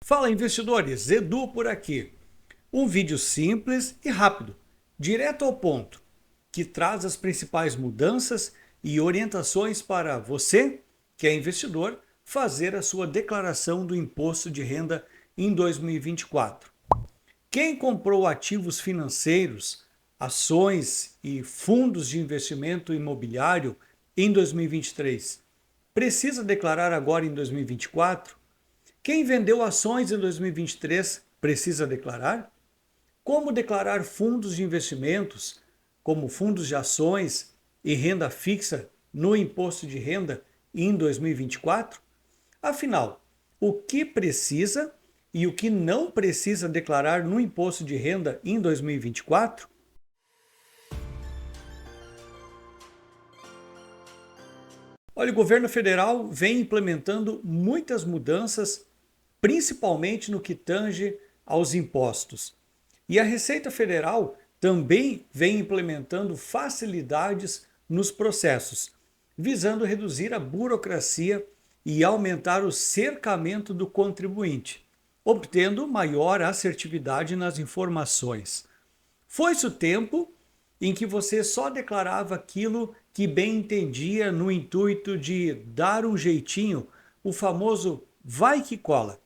Fala investidores, Edu por aqui. Um vídeo simples e rápido, direto ao ponto, que traz as principais mudanças e orientações para você, que é investidor, fazer a sua declaração do imposto de renda em 2024. Quem comprou ativos financeiros, ações e fundos de investimento imobiliário em 2023, precisa declarar agora em 2024? Quem vendeu ações em 2023 precisa declarar? Como declarar fundos de investimentos, como fundos de ações e renda fixa no imposto de renda em 2024? Afinal, o que precisa e o que não precisa declarar no imposto de renda em 2024? Olha, o governo federal vem implementando muitas mudanças, principalmente no que tange aos impostos. E a Receita Federal também vem implementando facilidades nos processos, visando reduzir a burocracia e aumentar o cercamento do contribuinte, obtendo maior assertividade nas informações. Foi-se o tempo em que você só declarava aquilo que bem entendia no intuito de dar um jeitinho, o famoso vai que cola.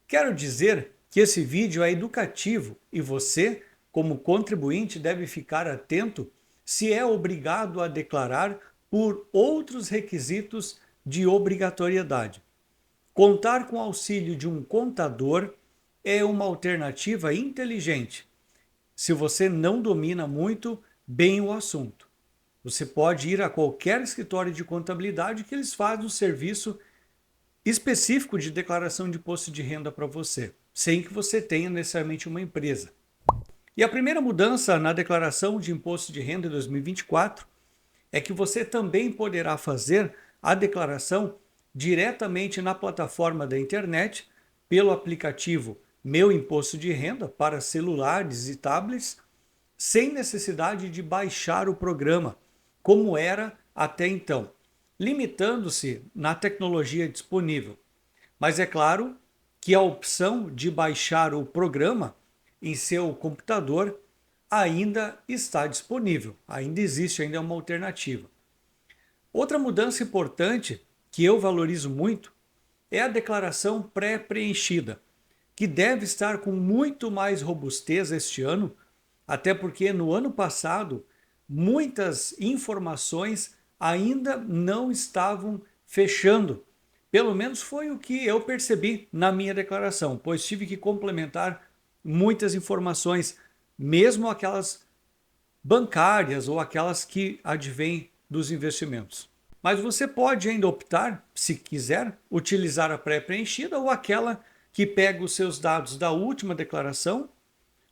Quero dizer que esse vídeo é educativo e você, como contribuinte, deve ficar atento se é obrigado a declarar por outros requisitos de obrigatoriedade. Contar com o auxílio de um contador é uma alternativa inteligente, se você não domina muito bem o assunto. Você pode ir a qualquer escritório de contabilidade que eles fazem um serviço específico de declaração de imposto de renda para você, sem que você tenha necessariamente uma empresa. E a primeira mudança na declaração de imposto de renda em 2024 é que você também poderá fazer a declaração diretamente na plataforma da internet, pelo aplicativo Meu Imposto de Renda para celulares e tablets, sem necessidade de baixar o programa, como era até então, limitando-se na tecnologia disponível. Mas é claro que a opção de baixar o programa em seu computador ainda está disponível, ainda existe ainda uma alternativa. Outra mudança importante que eu valorizo muito é a declaração pré-preenchida, que deve estar com muito mais robustez este ano, até porque no ano passado muitas informações ainda não estavam fechando. Pelo menos foi o que eu percebi na minha declaração, pois tive que complementar muitas informações, mesmo aquelas bancárias ou aquelas que advêm dos investimentos. Mas você pode ainda optar, se quiser, utilizar a pré-preenchida ou aquela que pega os seus dados da última declaração,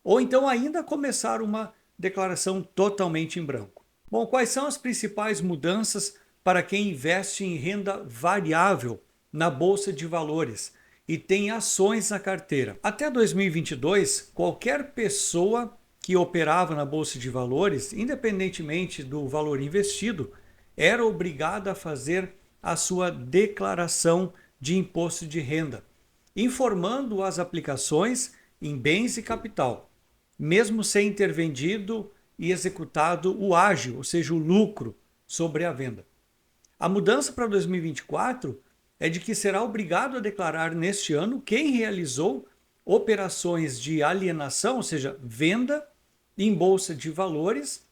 ou então ainda começar uma declaração totalmente em branco. Bom, quais são as principais mudanças para quem investe em renda variável na Bolsa de Valores e tem ações na carteira? Até 2022, qualquer pessoa que operava na Bolsa de Valores, independentemente do valor investido, era obrigada a fazer a sua declaração de imposto de renda, informando as aplicações em bens e capital, mesmo sem ter vendido e executado o ágio, ou seja, o lucro sobre a venda. A mudança para 2024 é de que será obrigado a declarar neste ano quem realizou operações de alienação, ou seja, venda em bolsa de valores,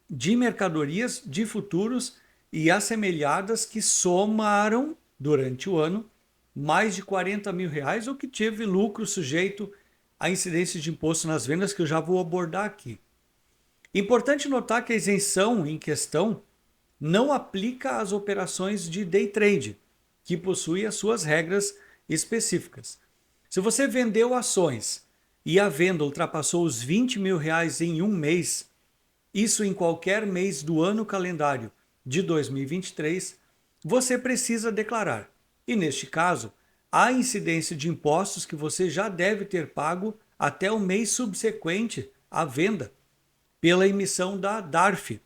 de mercadorias, de futuros e assemelhadas que somaram durante o ano mais de R$ 40 mil ou que teve lucro sujeito à incidência de imposto nas vendas, que eu já vou abordar aqui. Importante notar que a isenção em questão não aplica às operações de day trade, que possui as suas regras específicas. Se você vendeu ações e a venda ultrapassou os R$ 20 mil em um mês, isso em qualquer mês do ano calendário de 2023, você precisa declarar. E neste caso, há incidência de impostos que você já deve ter pago até o mês subsequente à venda, pela emissão da DARF.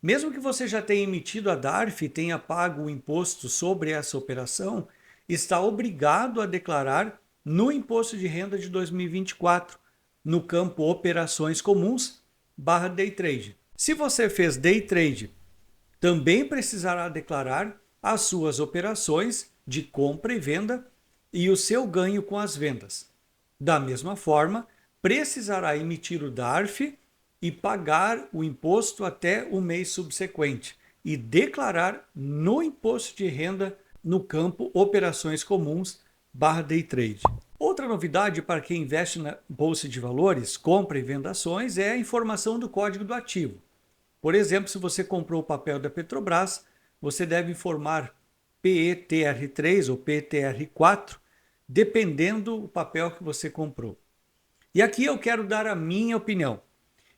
Mesmo que você já tenha emitido a DARF e tenha pago o imposto sobre essa operação, está obrigado a declarar no Imposto de Renda de 2024, no campo Operações Comuns / Day Trade. Se você fez Day Trade, também precisará declarar as suas operações de compra e venda e o seu ganho com as vendas. Da mesma forma, precisará emitir o DARF e pagar o imposto até o mês subsequente e declarar no Imposto de Renda no campo Operações Comuns / Day Trade. Outra novidade para quem investe na Bolsa de Valores, compra e venda ações, é a informação do código do ativo. Por exemplo, se você comprou o papel da Petrobras, você deve informar PETR3 ou PETR4, dependendo do papel que você comprou. E aqui eu quero dar a minha opinião.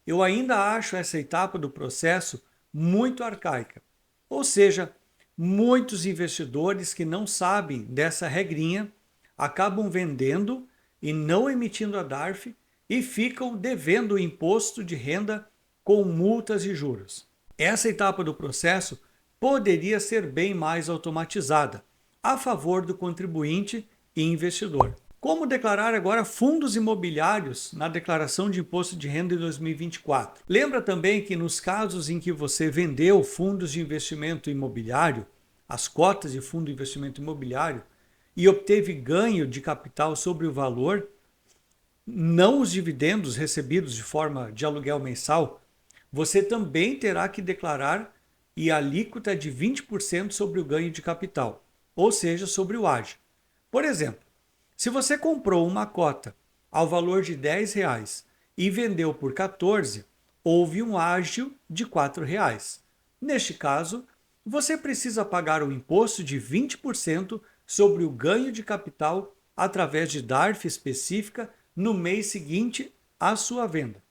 Eu ainda acho essa etapa do processo muito arcaica. Ou seja, muitos investidores que não sabem dessa regrinha acabam vendendo e não emitindo a DARF e ficam devendo o imposto de renda com multas e juros. Essa etapa do processo poderia ser bem mais automatizada, a favor do contribuinte e investidor. Como declarar agora fundos imobiliários na declaração de imposto de renda em 2024? Lembra também que nos casos em que você vendeu fundos de investimento imobiliário, as cotas de fundo de investimento imobiliário, e obteve ganho de capital sobre o valor, não os dividendos recebidos de forma de aluguel mensal, você também terá que declarar e a alíquota de 20% sobre o ganho de capital, ou seja, sobre o ágio. Por exemplo, se você comprou uma cota ao valor de R$10 e vendeu por 14, houve um ágio de R$4. Neste caso, você precisa pagar o imposto de 20% sobre o ganho de capital através de DARF específica no mês seguinte à sua venda.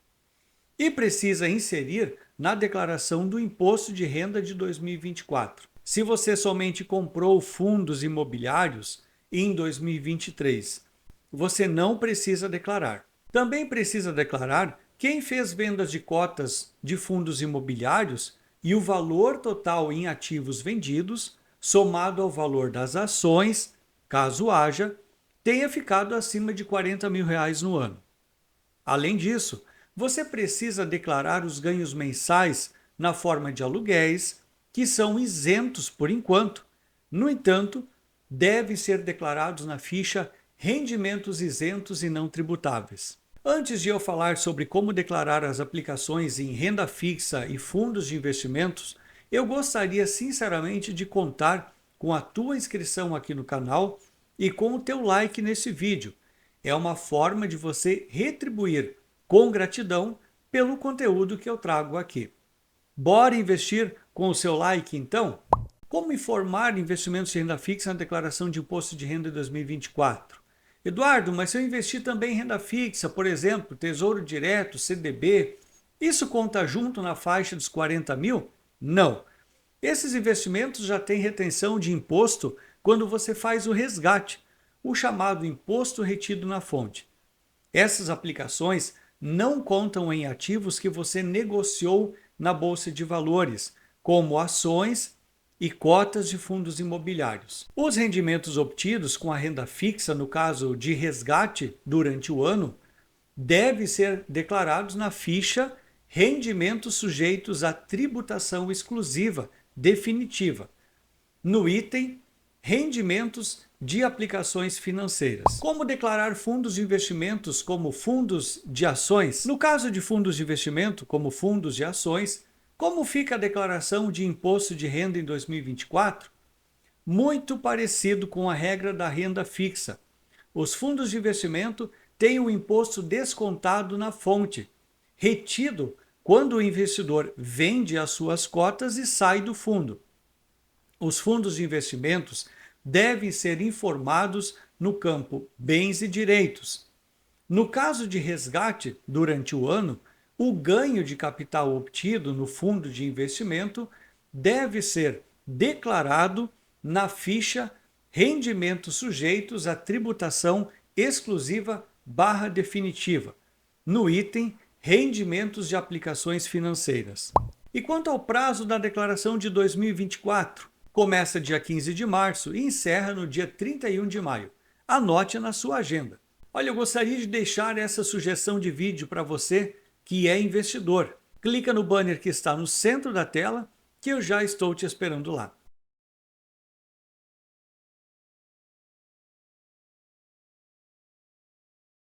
E precisa inserir na declaração do Imposto de Renda de 2024. Se você somente comprou fundos imobiliários em 2023, você não precisa declarar. Também precisa declarar quem fez vendas de cotas de fundos imobiliários e o valor total em ativos vendidos, somado ao valor das ações, caso haja, tenha ficado acima de R$40 mil no ano. Além disso, você precisa declarar os ganhos mensais na forma de aluguéis, que são isentos por enquanto. No entanto, devem ser declarados na ficha rendimentos isentos e não tributáveis. Antes de eu falar sobre como declarar as aplicações em renda fixa e fundos de investimentos, eu gostaria sinceramente de contar com a tua inscrição aqui no canal e com o teu like nesse vídeo. É uma forma de você retribuir com gratidão pelo conteúdo que eu trago aqui. Bora investir com o seu like então? Como informar investimentos de renda fixa na declaração de imposto de renda de 2024? Eduardo, mas se eu investir também em renda fixa, por exemplo, Tesouro Direto, CDB, isso conta junto na faixa dos 40 mil? Não. Esses investimentos já têm retenção de imposto quando você faz o resgate, o chamado imposto retido na fonte. Essas aplicações não contam em ativos que você negociou na Bolsa de Valores, como ações e cotas de fundos imobiliários. Os rendimentos obtidos com a renda fixa, no caso de resgate durante o ano, devem ser declarados na ficha rendimentos sujeitos à tributação exclusiva definitiva, no item rendimentos de aplicações financeiras. Como declarar fundos de investimentos como fundos de ações? No caso de fundos de investimento como fundos de ações, como fica a declaração de imposto de renda em 2024? Muito parecido com a regra da renda fixa. Os fundos de investimento têm o imposto descontado na fonte, retido quando o investidor vende as suas cotas e sai do fundo. Os fundos de investimentos devem ser informados no campo bens e direitos. No caso de resgate durante o ano, o ganho de capital obtido no fundo de investimento deve ser declarado na ficha rendimentos sujeitos à tributação exclusiva / definitiva, no item rendimentos de aplicações financeiras. E quanto ao prazo da declaração de 2024? Começa dia 15 de março e encerra no dia 31 de maio. Anote na sua agenda. Olha, eu gostaria de deixar essa sugestão de vídeo para você que é investidor. Clica no banner que está no centro da tela que eu já estou te esperando lá.